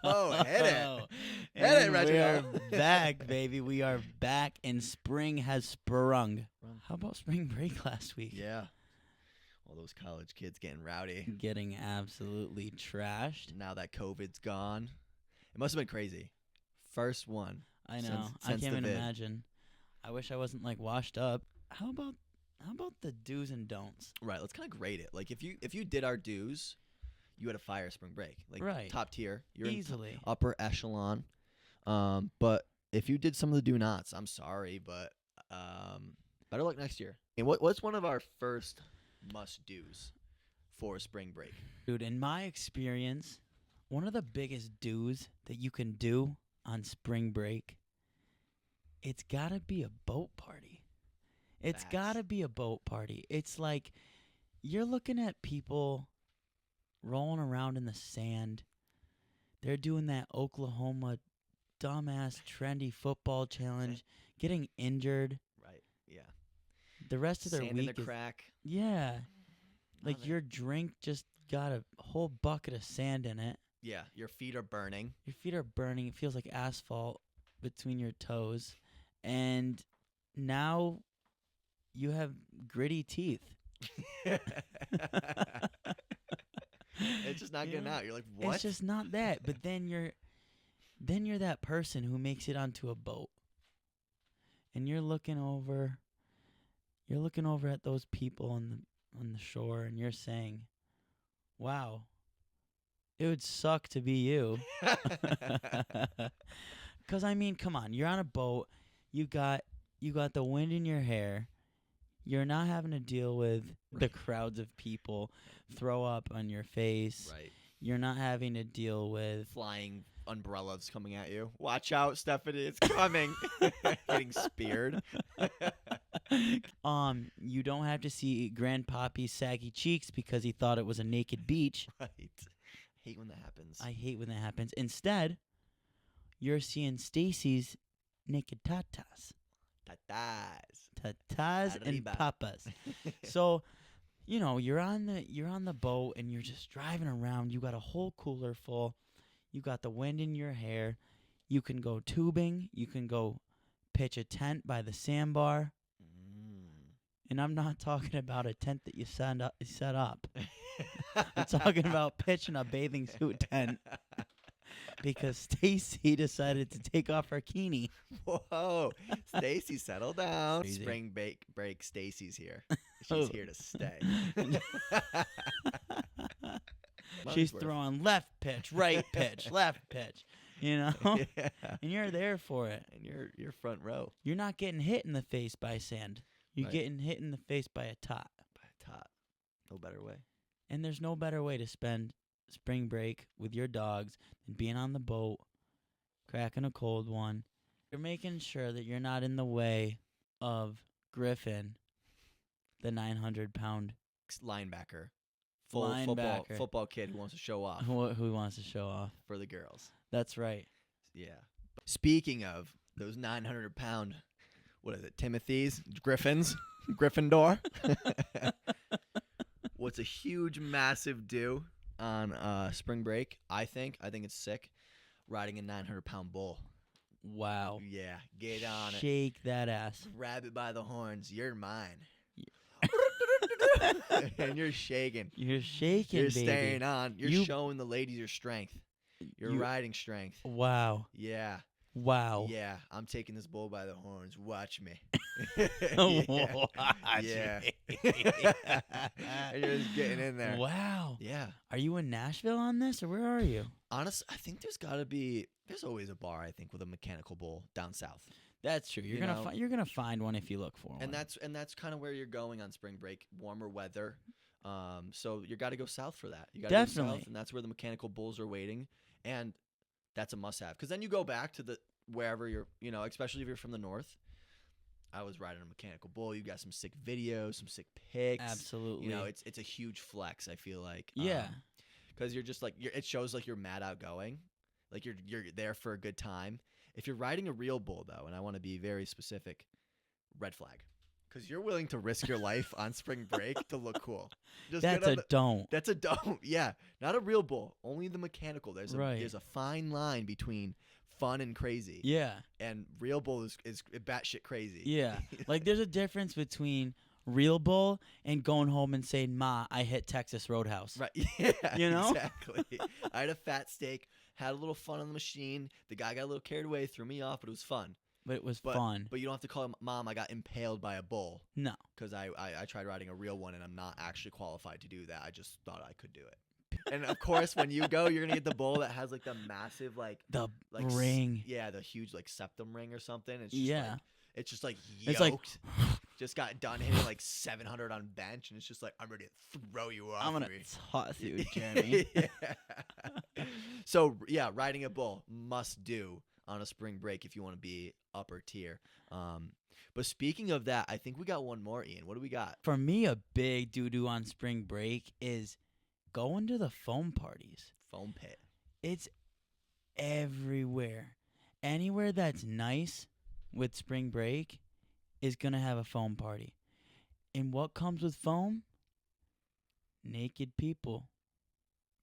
Oh, hit it. Hit it, And Reginald. we're back, baby. We are back, and spring has sprung. How about spring break last week? Yeah. All those college kids getting rowdy. Getting absolutely trashed. Now that COVID's gone. It must have been crazy. First one. I know. Since I can't the even vid. imagine. I wish I wasn't like washed up. How about the do's and don'ts? Right. Let's kind of grade it. Like if you did our dues, you had a fire spring break. Like Right. top tier. You're Easily. in upper echelon. But if you did some of the do nots, I'm sorry, but better luck next year. And what's one of our first must do's for spring break? Dude, in my experience, one of the biggest do's that you can do on spring break, it's got to be a boat party. It's Facts. got to be a boat party. It's like you're looking at people rolling around in the sand. They're doing that Oklahoma dumbass trendy football challenge, getting injured. Right. Yeah. The rest of their Sand week in the is crack. yeah. Like Love it. your drink just got a whole bucket of sand in it. Yeah. Your feet are burning. Your feet are burning. It feels like asphalt between your toes. And now you have gritty teeth. It's just not You getting know? out. You're like, what? It's just not that. But then you're that person who makes it onto a boat. And you're looking over at those people on the shore, and you're saying, wow, it would suck to be you. Because, I mean, come on. You're on a boat. You got the wind in your hair. You're not having to deal with the crowds of people throw up on your face. Right. You're not having to deal with Flying umbrellas coming at you. Watch out, Stephanie. It's coming. Getting speared. You don't have to see Grandpappy's saggy cheeks because he thought it was a naked beach. Right. Hate when that happens. I hate when that happens. Instead, you're seeing Stacy's naked tatas. Tatas. Tatas and Arriba. papas. So, you're on the boat and you're just driving around. You got a whole cooler full. You got the wind in your hair. You can go tubing. You can go pitch a tent by the sandbar. And I'm not talking about a tent that you set up. I'm talking about pitching a bathing suit tent because Stacy decided to take off her bikini. Whoa. Stacy, settle down. Crazy. Spring break. Stacy's here. She's here to stay. She's throwing left pitch, right pitch, left pitch, Yeah. and you're there for it. And you're front row. You're not getting hit in the face by sand. You're Right. getting hit in the face by a tot. By a tot. No better way. And there's no better way to spend spring break with your dogs than being on the boat, cracking a cold one. You're making sure that you're not in the way of Griffin, the 900-pound Linebacker. Linebacker. Football kid who wants to show off who wants to show off. for the girls. That's right. Yeah. Speaking of those 900-pound, what is it, Timothy's? Griffins? Gryffindor? What's a huge, massive do on spring break, I think it's sick, riding a 900-pound bull. Wow. Yeah, get on it. Shake that ass. Grab it by the horns. You're mine. And you're shaking. You're shaking, You're baby. staying on. You're You- showing the ladies your strength. Your You- riding strength. Wow. Yeah. Wow. Yeah. I'm taking this bull by the horns. Watch me. Watch Yeah. me. And you're just getting in there. Wow. Yeah. Are you in Nashville on this, or where are you? Honestly, I think there's always a bar, I think, with a mechanical bull down south. That's true. You're You gonna know- you're gonna find one if you look for one. And that's kind of where you're going on spring break, warmer weather. So you got to go south for that. You got to go Definitely. south, and that's where the mechanical bulls are waiting, and that's a must-have. Because then you go back to the wherever you're, especially if you're from the north. I was riding a mechanical bull. You got some sick videos, some sick pics. Absolutely. It's a huge flex. I feel like. Yeah. Because you're just like it shows like you're mad outgoing, like you're there for a good time. If you're riding a real bull though, and I want to be very specific, red flag. Because you're willing to risk your life on spring break to look cool. Just That's a don't. That's a don't. Yeah, not a real bull. Only the mechanical. There's Right. a fine line between fun and crazy. Yeah. And real bull is batshit crazy. Yeah. Like there's a difference between real bull and going home and saying, "Ma, I hit Texas Roadhouse." Right. Yeah. You know? Exactly. I had a fat steak, had a little fun on the machine. The guy got a little carried away, threw me off, but it was fun. But it was fun. But you don't have to call him, Mom, I got impaled by a bull. No. Because I tried riding a real one, and I'm not actually qualified to do that. I just thought I could do it. And, of course, when you go, you're going to get the bull that has, like, the massive, like... The like ring. Yeah, the huge, like, septum ring or something. It's just like yoked. It's like... just got done hitting, like, 700 on bench, and it's just like, I'm ready to throw you off. I'm going to toss you, Jeremy. Yeah. So, yeah, riding a bull, must do on a spring break if you want to be upper tier. But speaking of that, I think we got one more, Ian. What do we got? For me, a big doo-doo on spring break is going to the foam parties. Foam pit. It's everywhere. Anywhere that's nice with spring break is going to have a foam party. And what comes with foam? Naked people.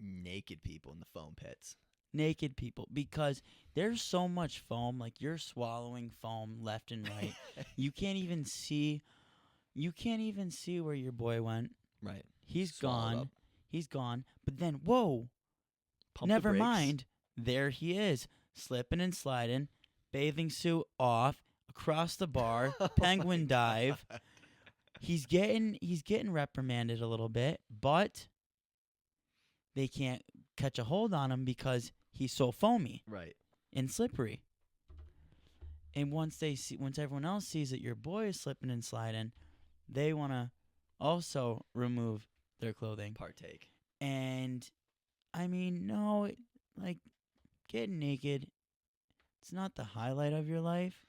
Naked people in the foam pits. Naked people, because there's so much foam, like you're swallowing foam left and right. You can't even see where your boy went. Right. He's Swallowed gone. up. He's gone. But then, whoa, Pump the never brakes. mind. There he is, slipping and sliding, bathing suit off, across the bar, penguin dive. He's getting reprimanded a little bit, but they can't catch a hold on him because he's so foamy Right. and slippery. And once everyone else sees that your boy is slipping and sliding, they want to also remove their clothing. Partake. And I mean, no, like getting naked, it's not the highlight of your life,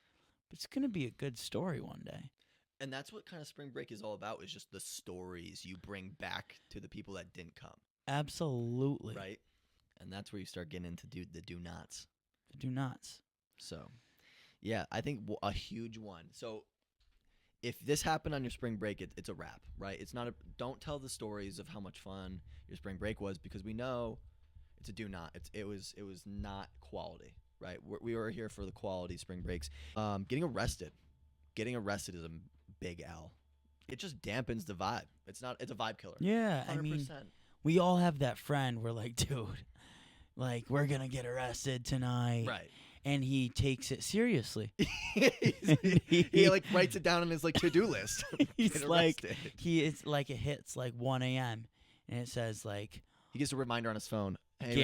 but it's going to be a good story one day. And that's what kind of spring break is all about, is just the stories you bring back to the people that didn't come. Absolutely. Right? And that's where you start getting into the do-nots. The do-nots. So, yeah, I think a huge one. So, if this happened on your spring break, it's a wrap, right? It's not don't tell the stories of how much fun your spring break was, because we know it's a do-not. It was not quality, right? We were here for the quality spring breaks. Getting arrested is a big L. It just dampens the vibe. It's a vibe killer. Yeah, 100%. I mean, we all have that friend. We're like, dude, like we're gonna get arrested tonight, right? And he takes it seriously. he like writes it down on his like to-do list. He's like, it's like it hits like 1 a.m. and it says like he gets a reminder on his phone. Hey,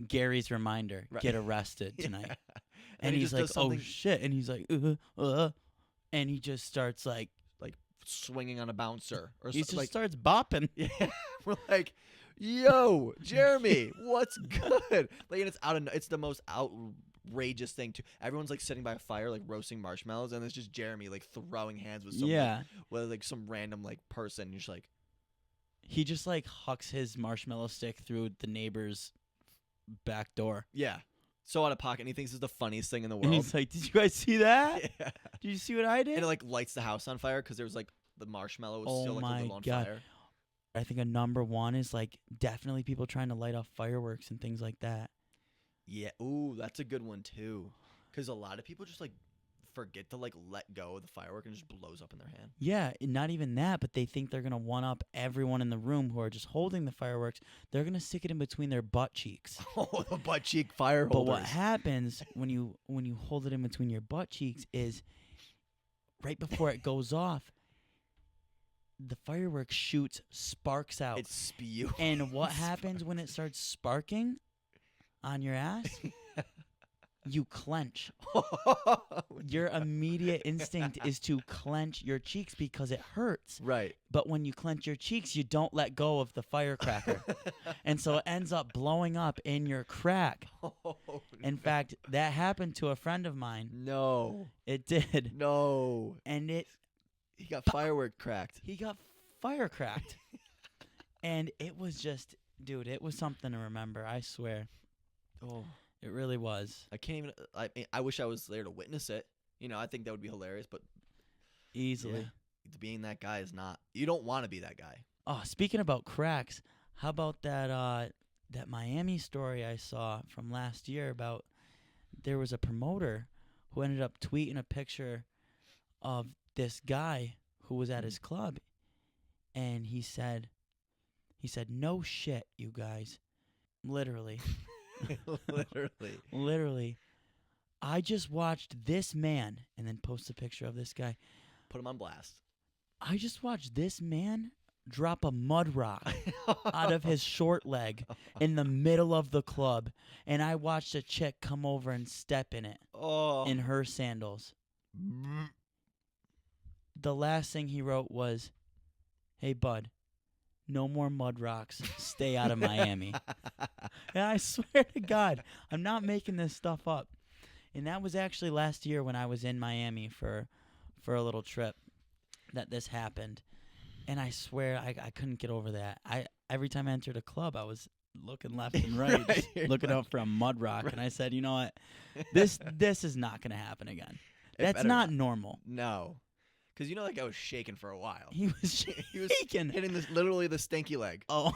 Gary's reminder, right. Get arrested tonight. Yeah. And he's like, oh shit, and he's like, and he just starts like swinging on a bouncer, or he just like, starts bopping. Yeah, we're like, yo, Jeremy, what's good? Like, and it's the most outrageous thing too. Everyone's like sitting by a fire, like roasting marshmallows, and it's just Jeremy like throwing hands with someone, with like some random like person. And you're just like, he just like hucks his marshmallow stick through the neighbor's back door. Yeah. So out of pocket, and he thinks it's the funniest thing in the world. And he's like, did you guys see that? Yeah. Did you see what I did? And it like lights the house on fire because there was like the marshmallow was still like a little on fire. I think a number one is like definitely people trying to light off fireworks and things like that. Yeah. Ooh, that's a good one too. Because a lot of people just like forget to like let go of the firework and it just blows up in their hand. Yeah, and not even that, but they think they're gonna one up everyone in the room who are just holding the fireworks. They're gonna stick it in between their butt cheeks. Oh, the butt cheek fire holders. But what happens when you hold it in between your butt cheeks is right before it goes off, the fireworks shoots sparks out. It's spew. And what happens when it starts sparking on your ass? You clench. Your immediate instinct is to clench your cheeks because it hurts. Right. But when you clench your cheeks, you don't let go of the firecracker. And so it ends up blowing up in your crack. In fact, that happened to a friend of mine. No. It did. No. And he got firework cracked. He got fire cracked. And it was just, dude, it was something to remember, I swear. Oh. It really was. I can't even. I wish I was there to witness it. You know, I think that would be hilarious, but easily. Yeah. being that guy is not. You don't want to be that guy. Oh, speaking about cracks, how about that that Miami story I saw from last year about there was a promoter who ended up tweeting a picture of this guy who was at his club, and he said, "No shit, you guys." Literally. Literally. I just watched this man, and then post a picture of this guy. Put him on blast. I just watched this man drop a mud rock out of his short leg in the middle of the club, and I watched a chick come over and step in it in her sandals. The last thing he wrote was, "Hey, bud, no more mud rocks. Stay out of Miami." And I swear to God, I'm not making this stuff up. And that was actually last year when I was in Miami for a little trip that this happened. And I swear I couldn't get over that. Every time I entered a club, I was looking left and right, just looking out for a mud rock. Right. And I said, you know what? This is not going to happen again. That's not normal. No. Because you know that guy was shaking for a while. He was shaking. Hitting literally the stinky leg. Oh.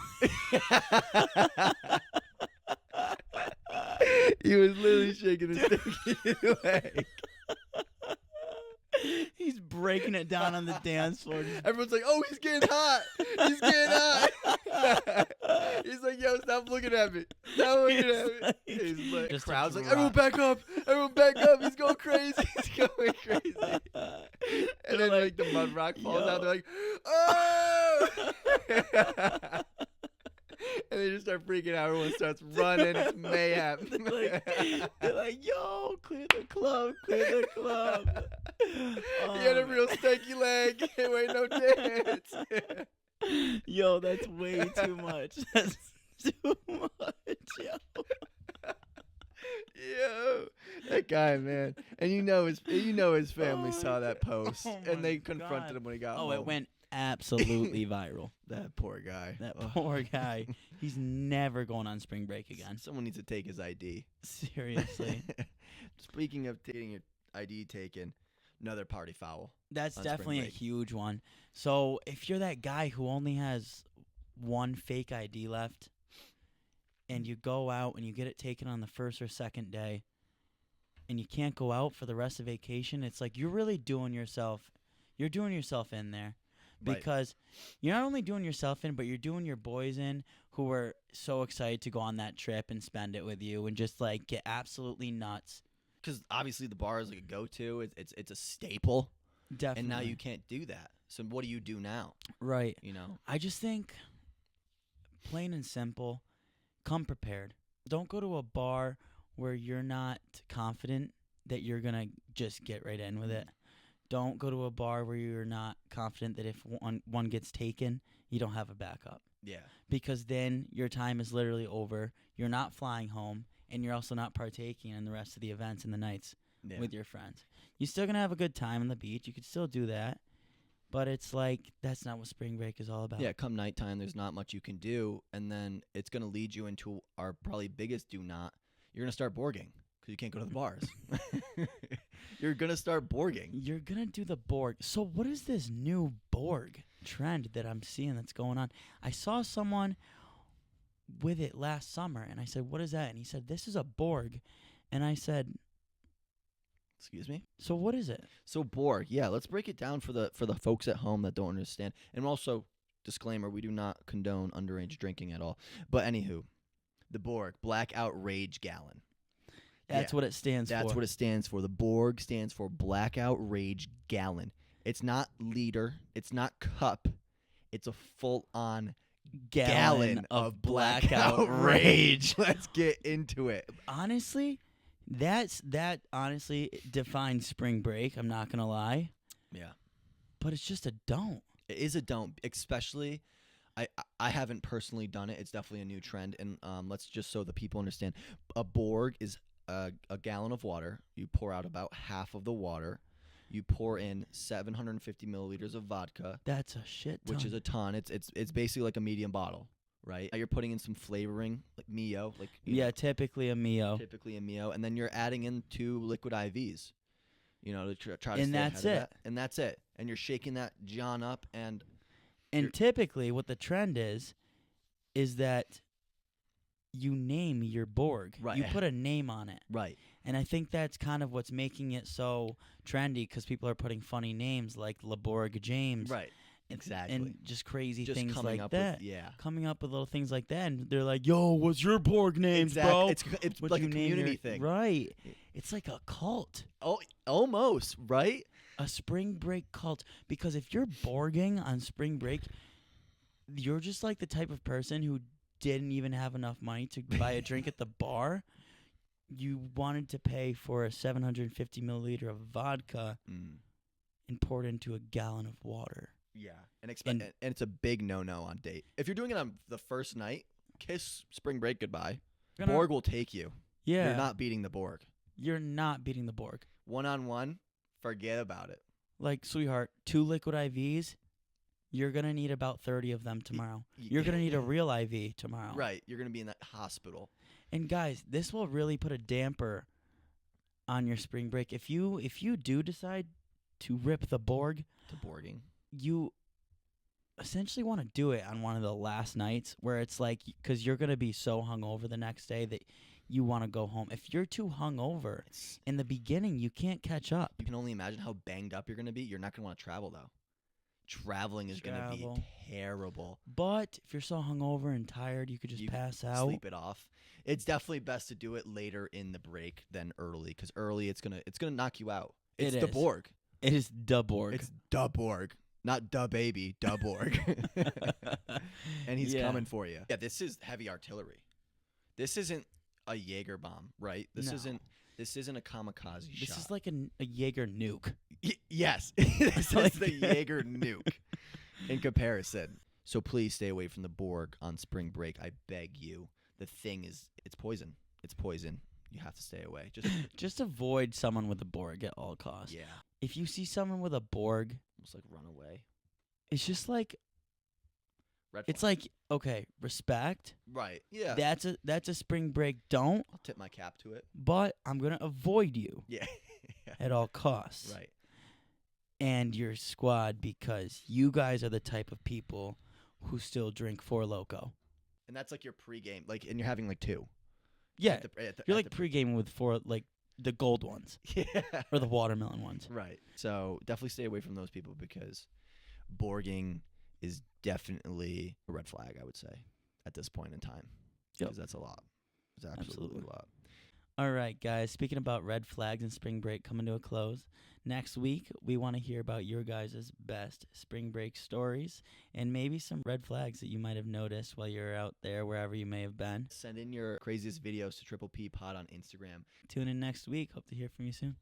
He was literally shaking his stinky leg. He's breaking it down on the dance floor. Everyone's like, "Oh, he's getting hot. He's getting hot." He's like, "Yo, stop looking at me. Stop looking at me." He's like, Just crowd's like, "Everyone back up. Everyone back up. He's going crazy. He's going crazy." And then like the mud rock falls out. They're like, "Oh!" And they just start freaking out. Everyone starts running. It's mayhem. They're like, "Yo, clear the club, clear the club." He had a real stanky leg. Wait, no dance. Yo, that's way too much. That's too much, yo. Yo, that guy, man. And you know his family saw that post, and they confronted him when he got home. Oh, it went absolutely viral. That poor guy. Poor guy. He's never going on spring break again. Someone needs to take his ID. Seriously. Speaking of getting your ID taken, another party foul. That's definitely a huge one. So if you're that guy who only has one fake ID left, and you go out and you get it taken on the first or second day, and you can't go out for the rest of vacation, it's like you're really doing yourself in there. Because you're not only doing yourself in, but you're doing your boys in who are so excited to go on that trip and spend it with you and just like get absolutely nuts. Because obviously the bar is like a go-to. It's a staple. Definitely. And now you can't do that. So what do you do now? Right. You know? I just think, plain and simple, come prepared. Don't go to a bar where you're not confident that you're going to just get right in with it. Don't go to a bar where you're not confident that if one gets taken, you don't have a backup. Yeah. Because then your time is literally over. You're not flying home, and you're also not partaking in the rest of the events and the nights with your friends. You're still going to have a good time on the beach. You could still do that. But it's like, that's not what spring break is all about. Yeah, come nighttime, there's not much you can do, and then it's going to lead you into our probably biggest do not. You're going to start borging because you can't go to the bars. You're going to start borging. You're going to do the Borg. So what is this new Borg trend that I'm seeing that's going on? I saw someone with it last summer, and I said, "What is that?" And he said, "This is a Borg." And I said, "Excuse me?" So what is it? So Borg, yeah, let's break it down for the folks at home that don't understand. And also, disclaimer, we do not condone underage drinking at all. But anywho, the Borg, Blackout Rage Gallon. That's what it stands for. That's what it stands for. The Borg stands for Blackout Rage Gallon. It's not liter. It's not cup. It's a full-on gallon of Blackout Rage. Let's get into it. Honestly, that honestly defines spring break. I'm not going to lie. Yeah. But it's just a don't. It is a don't, especially I haven't personally done it. It's definitely a new trend. And let's just so the people understand. A Borg is a gallon of water. You pour out about half of the water. You pour in 750 milliliters of vodka. That's a shit ton. Which is a ton. It's basically like a medium bottle, right? You're putting in some flavoring, like Mio. Typically a Mio. And then you're adding in 2 liquid IVs. You know, to try to And stay that's ahead of it. that. And that's it. And you're shaking that John up, and And typically, what the trend is that you name your Borg. Right. You put a name on it. right, And I think that's kind of what's making it so trendy because people are putting funny names like LeBorg James. right, exactly. And just crazy Just things coming like up that. with Coming up with little things like that. And they're like, yo, what's your Borg names, bro? It's What'd like a you name community your-" thing. Right. It's like a cult. Oh, almost right. A spring break cult. Because if you're Borging on spring break, you're just like the type of person who didn't even have enough money to buy a drink at the bar. You wanted to pay for a 750 milliliter of vodka and pour it into a gallon of water. Yeah, and it's a big no-no on date. If you're doing it on the first night, kiss spring break goodbye. Borg will take you. Yeah. You're not beating the Borg. You're not beating the Borg. One-on-one, forget about it. Like, sweetheart, 2 liquid IVs, you're going to need about 30 of them tomorrow. You're going to need a real IV tomorrow. Right, you're going to be in that hospital. And guys, this will really put a damper on your spring break. If you do decide to rip the Borg, To Borging. you essentially want to do it on one of the last nights where it's like, because you're going to be so hungover the next day that you want to go home. If you're too hungover in the beginning, you can't catch up. You can only imagine how banged up you're going to be. You're not going to want to travel, though. Traveling is going to be terrible. But if you're so hungover and tired, you could just pass out. Sleep it off. It's definitely best to do it later in the break than early, because early it's gonna knock you out. It's the Borg. It is the Borg. It's the Borg, not the baby, the Borg. And he's coming for you. Yeah, this is heavy artillery. This isn't a Jaeger bomb, right? This isn't a kamikaze shot. This is like a Jaeger nuke. Yes, this is the Jaeger nuke in comparison. So please stay away from the Borg on spring break. I beg you. The thing is, it's poison. It's poison. You have to stay away. Just avoid someone with a Borg at all costs. Yeah. If you see someone with a Borg, Almost like run away. it's just like Red it's flag. like, okay, respect. Right. Yeah. That's a spring break. Don't. I'll tip my cap to it. But I'm gonna avoid you Yeah. at all costs. Right. And your squad, because you guys are the type of people who still drink Four Loko. And that's like your pregame, and you're having like 2. Yeah, you're like pre-gaming with the gold ones. Yeah. Or the watermelon ones. Right. So definitely stay away from those people, because Borging is definitely a red flag, I would say, at this point in time. Because that's a lot. It's absolutely a lot. All right, guys. Speaking about red flags and spring break coming to a close, next week we want to hear about your guys' best spring break stories and maybe some red flags that you might have noticed while you're out there, wherever you may have been. Send in your craziest videos to Triple P Pod on Instagram. Tune in next week. Hope to hear from you soon.